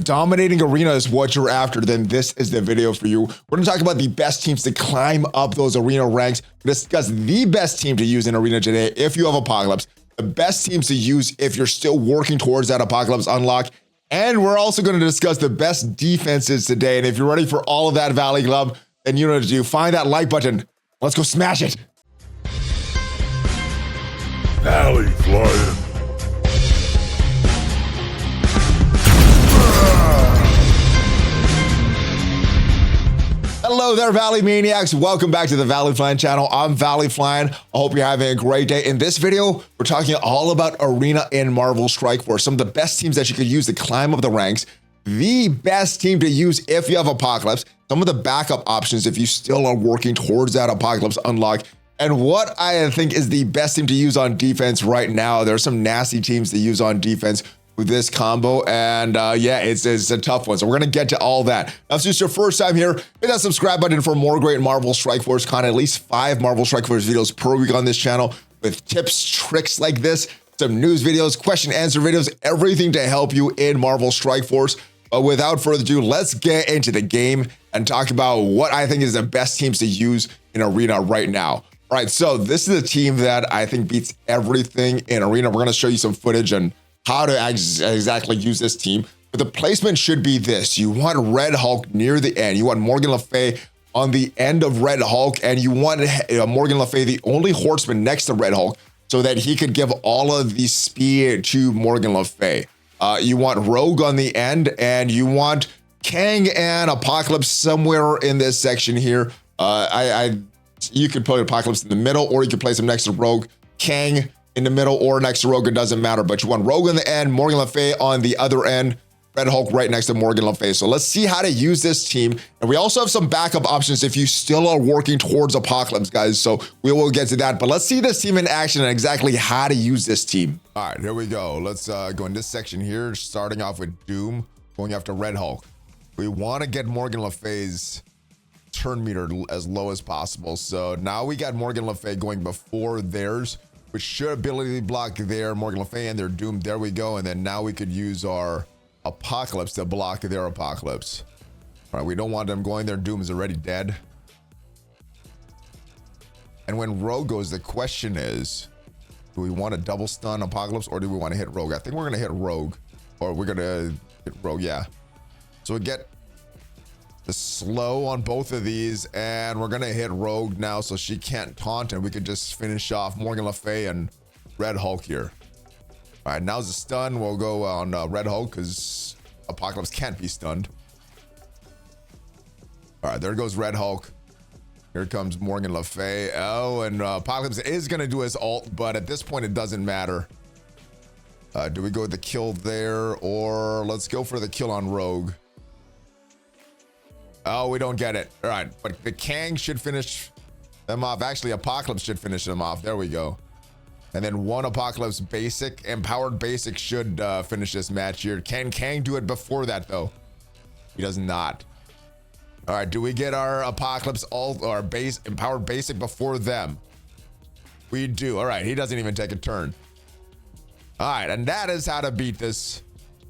dominating arena is what you're after, then this is the video for you. We're gonna talk about the best teams to climb up those arena ranks, discuss the best team to use in arena today if you have Apocalypse, the best teams to use if you're still working towards that Apocalypse unlock, and we're also gonna discuss the best defenses today. And if you're ready for all of that, Valley Club, then you know what to do. Find that like button. Let's go smash it. ValleyFlyin. Hello there, Valley Maniacs. Welcome back to the ValleyFlyin channel. I'm ValleyFlyin. I hope you're having a great day. In this video, we're talking all about Arena in Marvel Strike Force, some of the best teams that you could use to climb up the ranks, the best team to use if you have Apocalypse, some of the backup options if you still are working towards that Apocalypse unlock, and what I think is the best team to use on defense right now. There are some nasty teams to use on defense with this combo, and yeah, it's a tough one. So we're gonna get to all that. Now, if it's just your first time here, hit that subscribe button for more great Marvel Strike Force content, at least 5 Marvel Strike Force videos per week on this channel with tips, tricks like this, some news videos, question answer videos, everything to help you in Marvel Strike Force. But without further ado, let's get into the game and talk about what I think is the best teams to use in Arena right now. All right, so this is a team that I think beats everything in Arena. We're gonna show you some footage and how to exactly use this team. But the placement should be this. You want Red Hulk near the end. You want Morgan Le Fay on the end of Red Hulk, and you want Morgan Le Fay the only horseman next to Red Hulk so that he could give all of the speed to Morgan Le Fay. You want Rogue on the end, and you want Kang and Apocalypse somewhere in this section here. You could put Apocalypse in the middle, or you could place him next to Rogue. Kang in the middle or next to Rogue, it doesn't matter, but you want Rogue on the end, Morgan Le Fay on the other end, Red Hulk right next to Morgan Le Fay. So let's see how to use this team. And we also have some backup options if you still are working towards Apocalypse, guys. So we will get to that, but let's see this team in action and exactly how to use this team. All right, here we go. Let's go in this section here, starting off with Doom, going after Red Hulk. We want to get Morgan Le Fay's turn meter as low as possible. So now we got Morgan Le Fay going before theirs, which should ability block their Morgan Le Fay and their Doom. There we go. And then now we could use our Apocalypse to block their Apocalypse. All right, we don't want them going. Their Doom is already dead. And when Rogue goes, the question is, do we want to double stun Apocalypse or do we want to hit Rogue? I think we're going to hit Rogue, or we're going to hit Rogue, yeah. So we get the slow on both of these, and we're gonna hit Rogue now so she can't taunt, and we could just finish off Morgan Le Fay and Red Hulk here. All right, now's the stun. We'll go on Red Hulk because Apocalypse can't be stunned. All right, there goes Red Hulk. Here comes Morgan Le Fay. Oh, and Apocalypse is gonna do his ult, but at this point it doesn't matter. Do we go with the kill there, or let's go for the kill on Rogue? Oh, we don't get it. All right, but the Kang should finish them off. Actually, Apocalypse should finish them off. There we go. And then one Apocalypse basic, empowered basic should finish this match here. Can Kang do it before that, though? He does not. All right, do we get our Apocalypse ult or base empowered basic before them? We do. All right, he doesn't even take a turn. All right, and that is how to beat this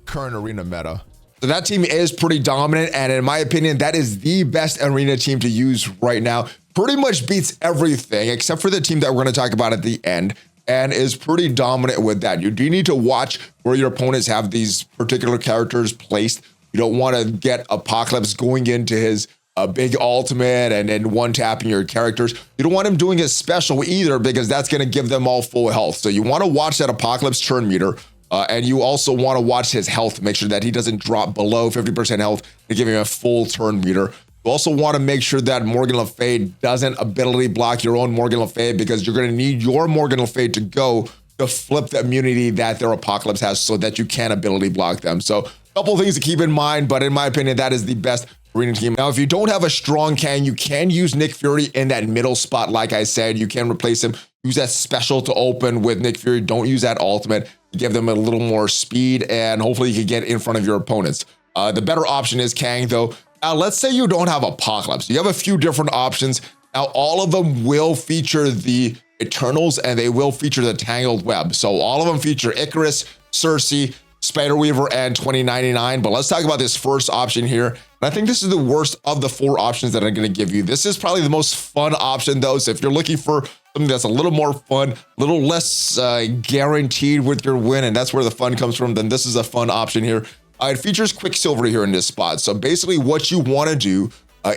current arena meta. So that team is pretty dominant, and in my opinion, that is the best arena team to use right now. Pretty much beats everything except for the team that we're going to talk about at the end, and is pretty dominant with that. You do need to watch where your opponents have these particular characters placed. You don't want to get Apocalypse going into his big ultimate and then one-tapping your characters. You don't want him doing his special either, because that's going to give them all full health. So you want to watch that Apocalypse turn meter. And you also want to watch his health, make sure that he doesn't drop below 50% health to give him a full turn meter. You also want to make sure that Morgan Le Fay doesn't ability block your own Morgan Le Fay, because you're going to need your Morgan Le Fay to go to flip the immunity that their Apocalypse has so that you can ability block them. So a couple things to keep in mind, but in my opinion, that is the best arena team. Now, if you don't have a strong Kang, you can use Nick Fury in that middle spot. Like I said, you can replace him. Use that special to open with Nick Fury. Don't use that ultimate. Give them a little more speed, and hopefully you can get in front of your opponents. The better option is Kang, though. Now, let's say you don't have Apocalypse. You have a few different options. Now, all of them will feature the Eternals, and they will feature the Tangled Web. So all of them feature Icarus, Cersei, Spider Weaver, and 2099. But let's talk about this first option here. And I think this is the worst of the 4 options that I'm going to give you. This is probably the most fun option, though. So if you're looking for something that's a little more fun, a little less guaranteed with your win, and that's where the fun comes from, then this is a fun option here. It features Quicksilver here in this spot. So basically what you want to do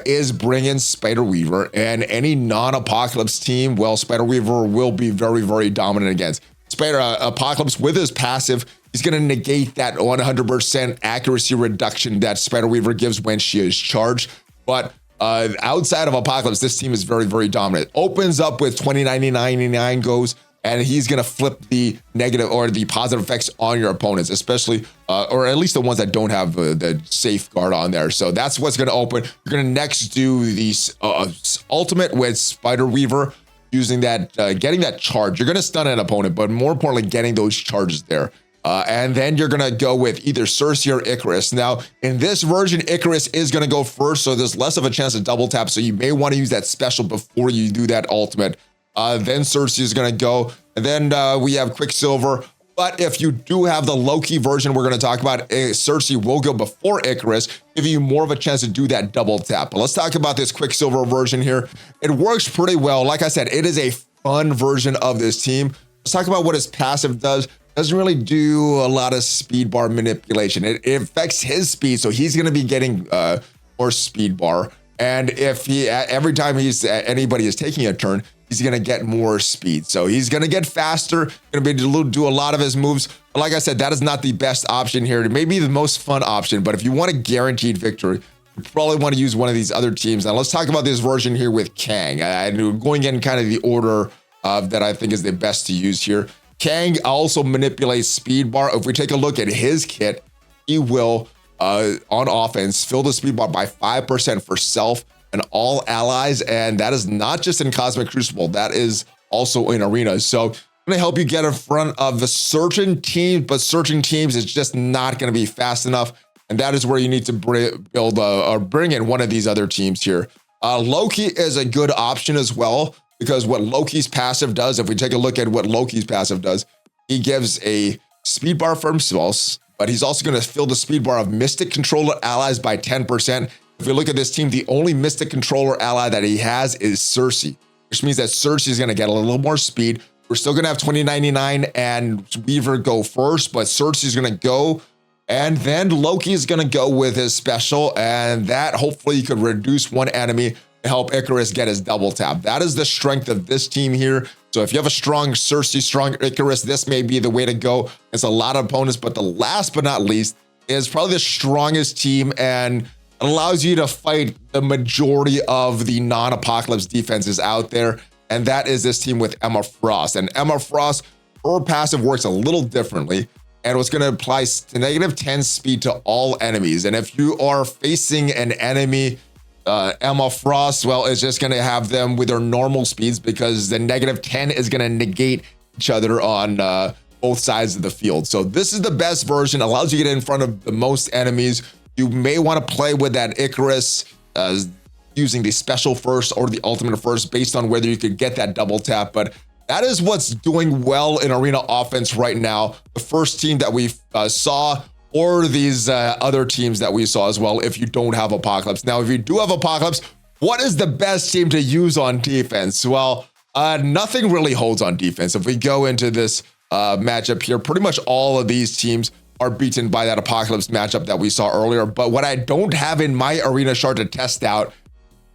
is bring in Spider Weaver, and any non-Apocalypse team, well, Spider Weaver will be very, very dominant against. Spider Apocalypse with his passive, he's going to negate that 100% accuracy reduction that Spider Weaver gives when she is charged. But outside of Apocalypse, this team is very, very dominant. Opens up with 2099 goes, and he's going to flip the negative or the positive effects on your opponents, especially, or at least the ones that don't have the safeguard on there. So that's what's going to open. You're going to next do the ultimate with Spider Weaver, using that, getting that charge. You're going to stun an opponent, but more importantly, getting those charges there. And then you're going to go with either Cersei or Icarus. Now, in this version, Icarus is going to go first, so there's less of a chance to double tap. So you may want to use that special before you do that ultimate. Then Cersei is going to go. And then we have Quicksilver. But if you do have the Loki version we're going to talk about, Cersei will go before Icarus, giving you more of a chance to do that double tap. But let's talk about this Quicksilver version here. It works pretty well. Like I said, it is a fun version of this team. Let's talk about what his passive does. Doesn't really do a lot of speed bar manipulation. It affects his speed, so he's going to be getting more speed bar. And if he every time anybody is taking a turn, he's going to get more speed. So he's going to get faster, going to be able to do a lot of his moves. But like I said, that is not the best option here. It may be the most fun option, but if you want a guaranteed victory, you probably want to use one of these other teams. Now let's talk about this version here with Kang. I'm going in kind of the order that I think is the best to use here. Kang also manipulates speed bar. If we take a look at his kit, he will, on offense, fill the speed bar by 5% for self and all allies. And that is not just in Cosmic Crucible, that is also in arenas. So I'm going to help you get in front of the certain teams, but certain teams is just not going to be fast enough. And that is where you need to build or bring in one of these other teams here. Loki is a good option as well, because what Loki's passive does, if we take a look at what Loki's passive does, he gives a speed bar for himself, but he's also going to fill the speed bar of Mystic Controller allies by 10%. If we look at this team, the only Mystic Controller ally that he has is Cersei, which means that Cersei is going to get a little more speed. We're still going to have 2099 and Weaver go first, but Cersei is going to go. And then Loki is going to go with his special, and that hopefully could reduce one enemy to help Icarus get his double tap. That is the strength of this team here. So if you have a strong Cersei, strong Icarus, this may be the way to go. It's a lot of opponents, but the last but not least is probably the strongest team, and it allows you to fight the majority of the non-Apocalypse defenses out there. And that is this team with Emma Frost. And Emma Frost, her passive works a little differently, and it's going to apply -10 speed to all enemies. And if you are facing an enemy, Emma Frost, well, it's just going to have them with their normal speeds, because the -10 is going to negate each other on both sides of the field. So this is the best version, allows you to get in front of the most enemies. You may want to play with that Icarus using the special first or the ultimate first, based on whether you could get that double tap. But that is what's doing well in arena offense right now. The first team that we saw, or these other teams that we saw as well, if you don't have Apocalypse. Now, if you do have Apocalypse, what is the best team to use on defense? Well, nothing really holds on defense. If we go into this matchup here, pretty much all of these teams are beaten by that Apocalypse matchup that we saw earlier. But what I don't have in my arena chart to test out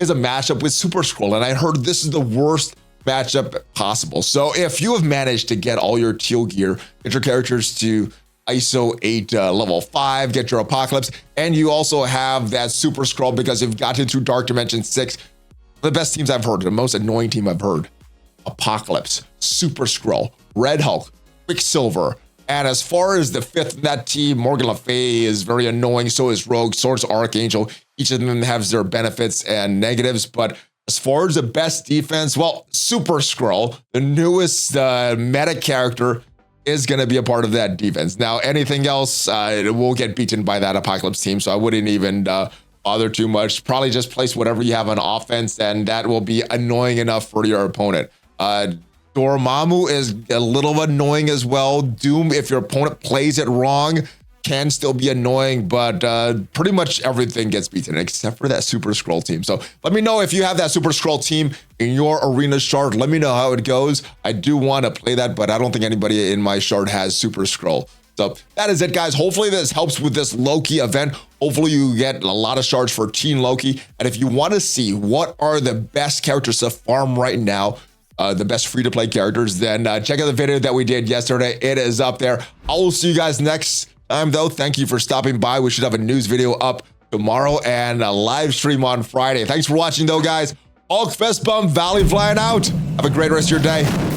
is a matchup with super-skrull, and I heard this is the worst matchup possible. So if you have managed to get all your teal gear, get your characters to ISO 8 level 5, get your Apocalypse, and you also have that super-skrull because you've gotten through Dark Dimension 6, the best teams I've heard, the most annoying team I've heard: Apocalypse, super-skrull, Red Hulk, Quicksilver. And as far as the fifth in that team, Morgan Le Fay is very annoying. So is Rogue, Swords Archangel. Each of them has their benefits and negatives. But as far as the best defense, well, super-skrull, the newest meta character, is going to be a part of that defense. Now, anything else, it will get beaten by that Apocalypse team. So I wouldn't even bother too much. Probably just place whatever you have on offense, and that will be annoying enough for your opponent. Dormammu is a little annoying as well. Doom, if your opponent plays it wrong, can still be annoying, but pretty much everything gets beaten except for that super-skrull team. So let me know if you have that super-skrull team in your arena shard. Let me know how it goes. I do want to play that, but I don't think anybody in my shard has super-skrull. So that is it, guys. Hopefully this helps with this Loki event. Hopefully you get a lot of shards for Teen Loki. And if you want to see what are the best characters to farm right now, the best free-to-play characters, then check out the video that we did yesterday. It is up there. I will see you guys next time, though. Thank you for stopping by. We should have a news video up tomorrow and a live stream on Friday. Thanks for watching, though, guys. Hulk Fist Bump, ValleyFlyin out. Have a great rest of your day.